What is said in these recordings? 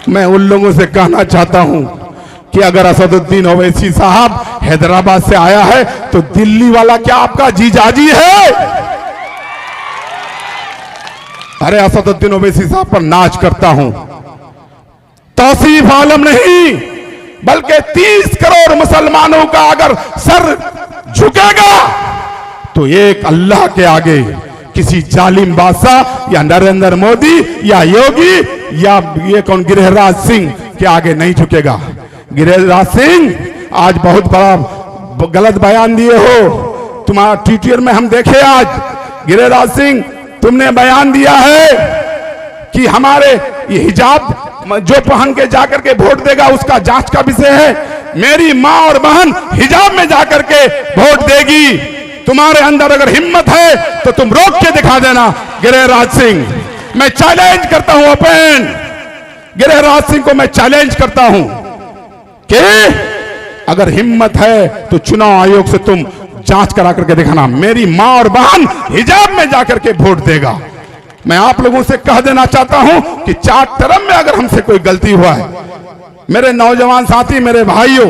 मैं उन लोगों से कहना चाहता हूं कि अगर असदुद्दीन ओवैसी साहब हैदराबाद से आया है तो दिल्ली वाला क्या आपका जीजाजी है? अरे असदुद्दीन ओवैसी साहब पर नाच करता हूं, तौसीफ आलम नहीं बल्कि 30 करोड़ मुसलमानों का अगर सर झुकेगा तो एक अल्लाह के आगे किसी जालिम बादशाह या नरेंद्र मोदी या योगी या ये कौन गिरिराज सिंह के आगे नहीं झुकेगा। गिरिराज सिंह आज बहुत बड़ा गलत बयान दिए हो, तुम्हारा ट्विटर में हम देखे आज। गिरिराज सिंह तुमने बयान दिया है कि हमारे ये हिजाब जो पहन के जाकर के वोट देगा उसका जांच का विषय है। मेरी मां और बहन हिजाब में जाकर के वोट देगी। तुम्हारे अंदर अगर हिम्मत है तो तुम रोक के दिखा देना। गिरिराज सिंह मैं चैलेंज करता हूं, ओपन गिरिराज सिंह को मैं चैलेंज करता हूं कि अगर हिम्मत है तो चुनाव आयोग से तुम जांच करा करके दिखाना। मेरी मां और बहन हिजाब में जाकर के वोट देगा। मैं आप लोगों से कह देना चाहता हूं कि 4 टर्म में अगर हमसे कोई गलती हुआ है, मेरे नौजवान साथी, मेरे भाइयों,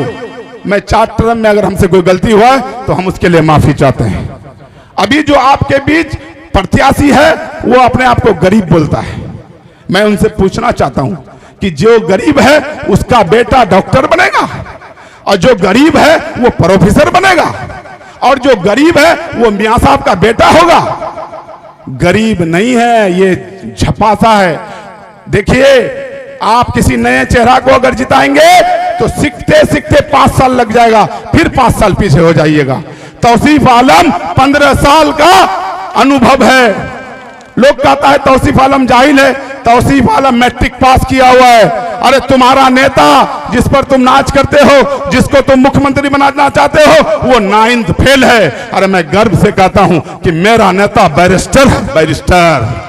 मैं 4 टर्म में अगर हमसे कोई गलती हुआ है तो हम उसके लिए माफी चाहते हैं। अभी जो आपके बीच प्रत्याशी है वो अपने आप को गरीब बोलता है। मैं उनसे पूछना चाहता हूं कि जो गरीब है उसका बेटा डॉक्टर बनेगा और जो गरीब है वो प्रोफेसर बनेगा और जो गरीब है वो मियां साहब का बेटा होगा। गरीब नहीं है, ये झपासा है। देखिए आप किसी नए चेहरा को अगर जिताएंगे तो सीखते सीखते 5 साल लग जाएगा, फिर 5 साल पीछे हो जाइएगा। तौसीफ आलम 15 साल का अनुभव है। लोग कहता है तौसीफ आलम जाहिल है, तौसीफ आलम मैट्रिक पास किया हुआ है। अरे तुम्हारा नेता जिस पर तुम नाच करते हो, जिसको तुम मुख्यमंत्री बनाना चाहते हो, वो 9th फेल है। अरे मैं गर्व से कहता हूं कि मेरा नेता बैरिस्टर है। बैरिस्टर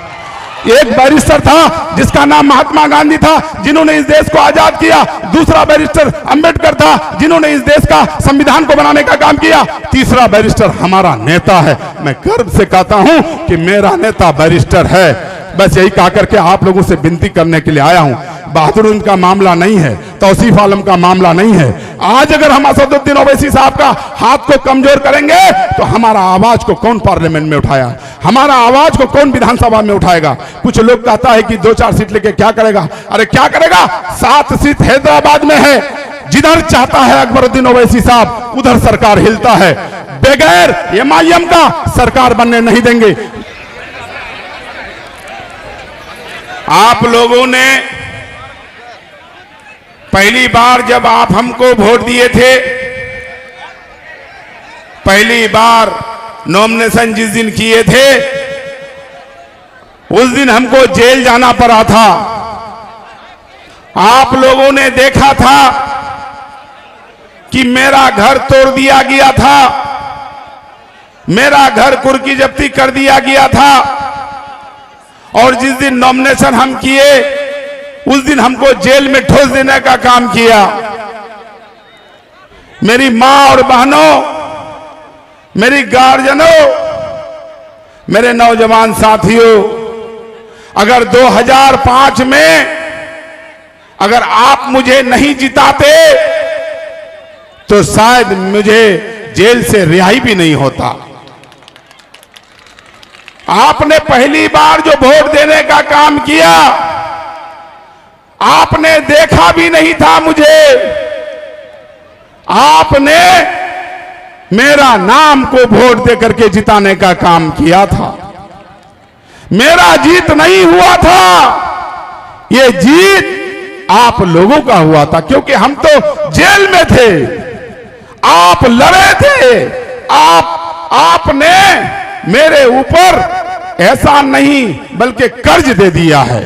एक बैरिस्टर था जिसका नाम महात्मा गांधी था, जिन्होंने इस देश को आजाद किया। दूसरा बैरिस्टर अंबेडकर था, जिन्होंने इस देश का संविधान को बनाने का काम किया। तीसरा बैरिस्टर हमारा नेता है। मैं गर्व से कहता हूं कि मेरा नेता बैरिस्टर है। बस यही कहा करके आप लोगों से विनती करने के लिए आया हूं। बहादुर का मामला नहीं है, तौसीफ आलम का मामला नहीं है। आज अगर हम असदुद्दीन ओवैसी साहब का हाथ को कमजोर करेंगे तो हमारा आवाज को कौन पार्लियामेंट में उठाया, हमारा आवाज को कौन विधानसभा में उठाएगा। कुछ लोग कहता है कि 2-4 सीट लेके क्या करेगा। अरे क्या करेगा, 7 सीट हैदराबाद में है। जिधर चाहता है अकबरुद्दीन ओवैसी साहब उधर सरकार हिलता है। बगैर MIM का सरकार बनने नहीं देंगे। आप लोगों ने पहली बार जब आप हमको वोट दिए थे, पहली बार नॉमिनेशन जिस दिन किए थे उस दिन हमको जेल जाना पड़ा था। आप लोगों ने देखा था कि मेरा घर तोड़ दिया गया था, मेरा घर कुर्की जब्ती कर दिया गया था। और जिस दिन नॉमिनेशन हम किए उस दिन हमको जेल में ठोस देने का काम किया। मेरी मां और बहनों, मेरी गार्जियनों, मेरे नौजवान साथियों, अगर 2005 में अगर आप मुझे नहीं जिताते तो शायद मुझे जेल से रिहाई भी नहीं होता। आपने पहली बार जो वोट देने का काम किया, आपने देखा भी नहीं था मुझे। आपने मेरा नाम को वोट दे करके जिताने का काम किया था। मेरा जीत नहीं हुआ था, ये जीत आप लोगों का हुआ था, क्योंकि हम तो जेल में थे, आप लड़े थे। आपने मेरे ऊपर ऐसा नहीं बल्कि कर्ज दे दिया है।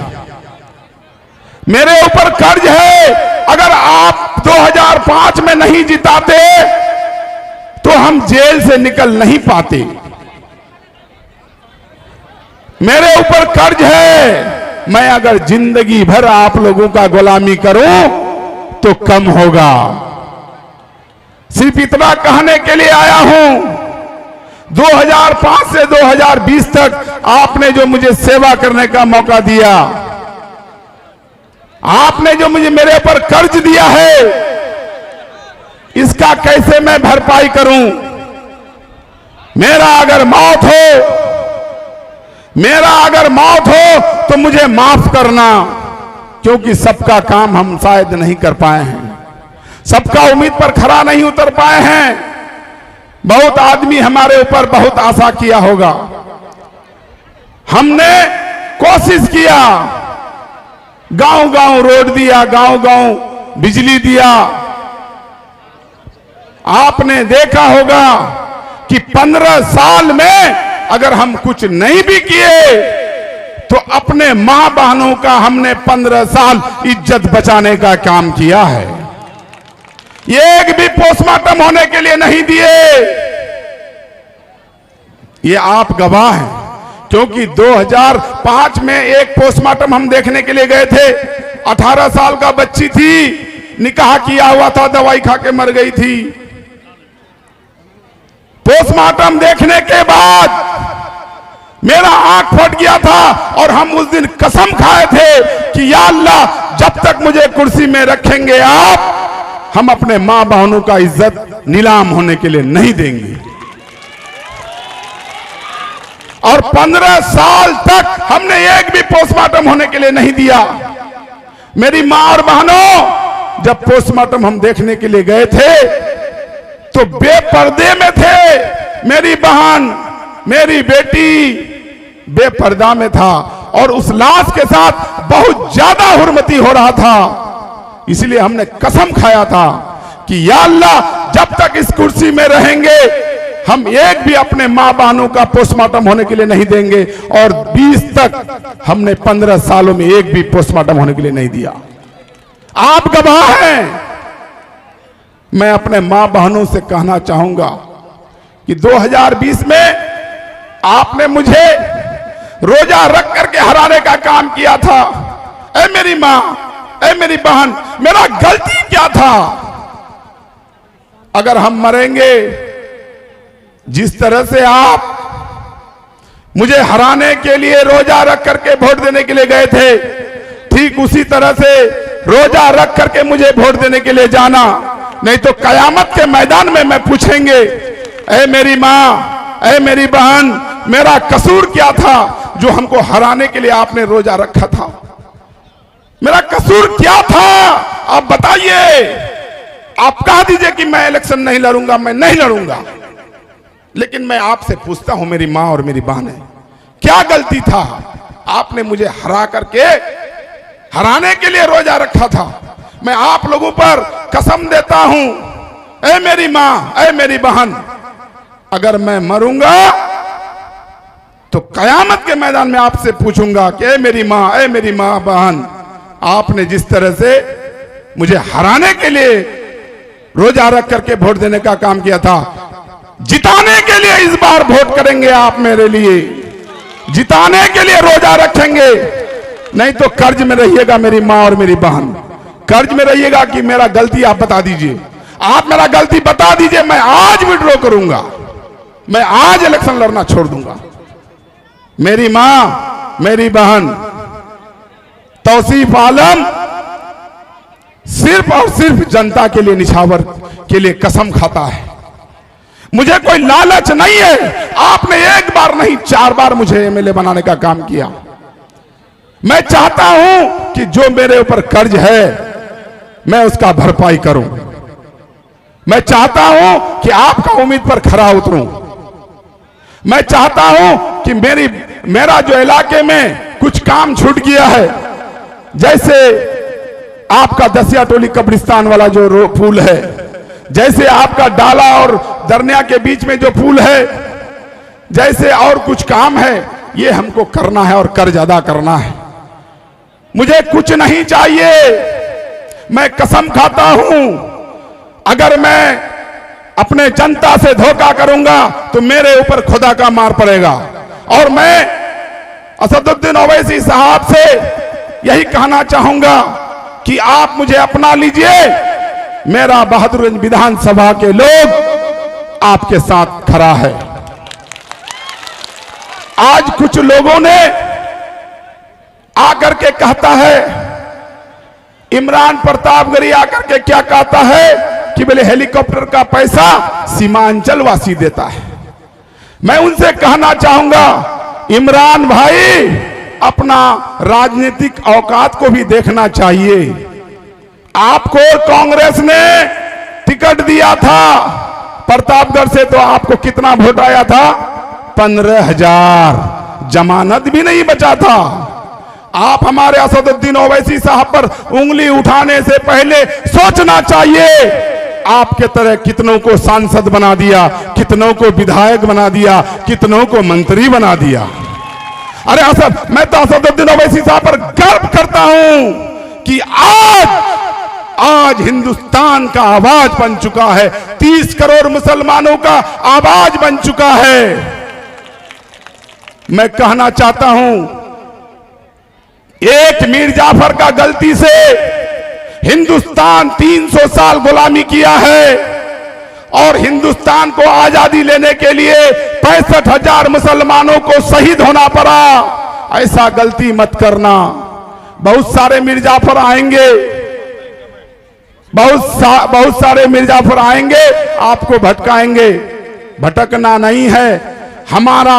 मेरे ऊपर कर्ज है। अगर आप 2005 में नहीं जिताते तो हम जेल से निकल नहीं पाते। मेरे ऊपर कर्ज है। मैं अगर जिंदगी भर आप लोगों का गुलामी करूं तो कम होगा। सिर्फ इतना कहने के लिए आया हूं, 2005 से 2020 तक आपने जो मुझे सेवा करने का मौका दिया, आपने जो मुझे मेरे ऊपर कर्ज दिया है, इसका कैसे मैं भरपाई करूं? मेरा अगर मौत हो तो मुझे माफ करना, क्योंकि सबका काम हम शायद नहीं कर पाए हैं, सबका उम्मीद पर खरा नहीं उतर पाए हैं। बहुत आदमी हमारे ऊपर बहुत आशा किया होगा, हमने कोशिश किया, गांव-गांव रोड दिया, गांव-गांव बिजली दिया। आपने देखा होगा कि 15 साल में अगर हम कुछ नहीं भी किए तो अपने मां बहनों का हमने 15 साल इज्जत बचाने का काम किया है। एक भी पोस्टमार्टम होने के लिए नहीं दिए। ये आप गवाह हैं, क्योंकि 2005 में एक पोस्टमार्टम हम देखने के लिए गए थे। 18 साल का बच्ची थी, निकाह किया हुआ था, दवाई खा के मर गई थी। पोस्टमार्टम देखने के बाद मेरा आंख फट गया था और हम उस दिन कसम खाए थे कि या अल्लाह, जब तक मुझे कुर्सी में रखेंगे आप, हम अपने मां बहनों का इज्जत नीलाम होने के लिए नहीं देंगे। और 15 साल तक हमने एक भी पोस्टमार्टम होने के लिए नहीं दिया। मेरी मां और बहनों, जब पोस्टमार्टम हम देखने के लिए गए थे तो बेपर्दे में थे। मेरी बहन, मेरी बेटी बेपर्दा में था और उस लाश के साथ बहुत ज्यादा हुर्मती हो रहा था। इसलिए हमने कसम खाया था कि या अल्लाह, जब तक इस कुर्सी में रहेंगे हम एक भी अपने मां बहनों का पोस्टमार्टम होने के लिए नहीं देंगे। और 20 तक हमने 15 सालों में एक भी पोस्टमार्टम होने के लिए नहीं दिया। आप गवाह हैं। मैं अपने मां बहनों से कहना चाहूंगा कि 2020 में आपने मुझे रोजा रख करके हराने का काम किया था। ऐ मेरी मां, ऐ मेरी बहन, मेरा गलती क्या था? अगर हम मरेंगे, जिस तरह से आप मुझे हराने के लिए रोजा रख करके वोट देने के लिए गए थे, ठीक उसी तरह से रोजा रख करके मुझे वोट देने के लिए जाना। नहीं तो कयामत के मैदान में मैं पूछेंगे, ऐ मेरी मां, ऐ मेरी बहन, मेरा कसूर क्या था जो हमको हराने के लिए आपने रोजा रखा था? मेरा कसूर क्या था? आप बताइए। आप कह दीजिए कि मैं इलेक्शन नहीं लड़ूंगा, मैं नहीं लड़ूंगा, लेकिन मैं आपसे पूछता हूं, मेरी मां और मेरी बहन है, क्या गलती था? आपने मुझे हरा करके हराने के लिए रोजा रखा था। मैं आप लोगों पर कसम देता हूं, ऐ मेरी मां, ऐ मेरी बहन, अगर मैं मरूंगा तो कयामत के मैदान में आपसे पूछूंगा कि ऐ मेरी मां, ऐ मेरी मां बहन, आपने जिस तरह से मुझे हराने के लिए रोजा रख करके वोट देने का काम किया था, जिताने के लिए इस बार वोट करेंगे आप मेरे लिए, जिताने के लिए रोजा रखेंगे। नहीं तो कर्ज में रहिएगा मेरी मां और मेरी बहन, कर्ज में रहिएगा कि मेरा गलती आप बता दीजिए। आप मेरा गलती बता दीजिए, मैं आज विड्रॉ करूंगा, मैं आज इलेक्शन लड़ना छोड़ दूंगा। मेरी मां, मेरी बहन, तौसीफ आलम सिर्फ और सिर्फ जनता के लिए, निछावर के लिए कसम खाता है। मुझे कोई लालच नहीं है। आपने एक बार नहीं 4 बार मुझे एमएलए बनाने का काम किया। मैं चाहता हूं कि जो मेरे ऊपर कर्ज है मैं उसका भरपाई करूं। मैं चाहता हूं कि आपका उम्मीद पर खरा उतरूं। मैं चाहता हूं कि मेरा जो इलाके में कुछ काम छूट गया है, जैसे आपका दसिया टोली कब्रिस्तान वाला जो पुल है, जैसे आपका डाला और दरनिया के बीच में जो पुल है, जैसे और कुछ काम है, ये हमको करना है और कर्ज अदा करना है। मुझे कुछ नहीं चाहिए। मैं कसम खाता हूं, अगर मैं अपने जनता से धोखा करूंगा तो मेरे ऊपर खुदा का मार पड़ेगा। और मैं असदुद्दीन ओवैसी साहब से यही कहना चाहूंगा कि आप मुझे अपना लीजिए। मेरा बहादुरगंज विधानसभा के लोग आपके साथ खड़ा है। आज कुछ लोगों ने आकर के कहता है इमरान प्रतापगढ़ी आकर के क्या कहता है कि बोले हेलीकॉप्टर का पैसा सीमांचल वासी देता है। मैं उनसे कहना चाहूंगा, इमरान भाई अपना राजनीतिक औकात को भी देखना चाहिए। आपको कांग्रेस ने टिकट दिया था प्रतापगढ़ से, तो आपको कितना वोट आया था? 15,000। जमानत भी नहीं बचा था। आप हमारे असदुद्दीन ओवैसी साहब पर उंगली उठाने से पहले सोचना चाहिए। आपके तरह कितनों को सांसद बना दिया, कितनों को विधायक बना दिया, कितनों को मंत्री बना दिया। अरे मैं तो असदुद्दीन ओवैसी साहब पर गर्व करता हूं कि आज हिंदुस्तान का आवाज बन चुका है, 30 करोड़ मुसलमानों का आवाज बन चुका है। मैं कहना चाहता हूं, एक मीर जाफर का गलती से हिंदुस्तान 300 साल गुलामी किया है और हिंदुस्तान को आजादी लेने के लिए 65,000 मुसलमानों को शहीद होना पड़ा। ऐसा गलती मत करना। बहुत सारे मीर जाफर आएंगे, बहुत सारे मीर जाफर आएंगे, आपको भटकाएंगे। भटकना नहीं है। हमारा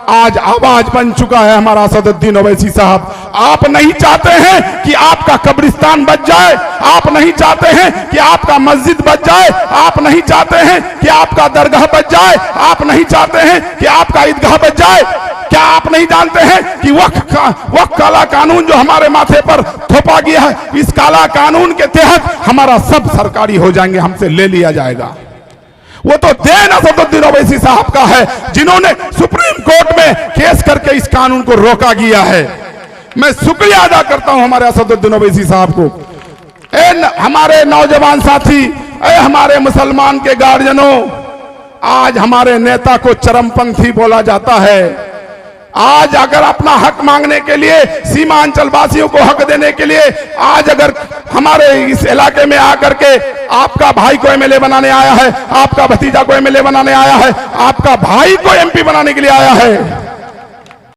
आज आवाज बन चुका है हमारा असदुद्दीन ओवैसी साहब। आप नहीं चाहते हैं कि आपका कब्रिस्तान बच जाए, आप नहीं चाहते हैं कि आपका मस्जिद बच जाए, आप नहीं चाहते हैं कि आपका दरगाह बच जाए, आप नहीं चाहते हैं कि आपका ईदगाह बच जाए। क्या आप नहीं जानते हैं कि वक्फ काला कानून जो हमारे माथे पर थोपा गया है, इस काला कानून के तहत हमारा सब सरकारी हो जाएंगे, हमसे ले लिया जाएगा। वो तो देन असदुद्दीन ओवैसी साहब का है, जिन्होंने सुप्रीम कोर्ट में केस करके इस कानून को रोका गया है। मैं शुक्रिया अदा करता हूं हमारे असदुद्दीन ओवैसी साहब को। हमारे नौजवान साथी, हमारे मुसलमान के गार्जियनों, आज हमारे नेता को चरमपंथी बोला जाता है। आज अगर अपना हक मांगने के लिए, सीमांचल वासियों को हक देने के लिए, आज अगर हमारे इस इलाके में आकर के आपका भाई को एमएलए बनाने आया है, आपका भतीजा को एमएलए बनाने आया है, आपका भाई को एमपी बनाने के लिए आया है,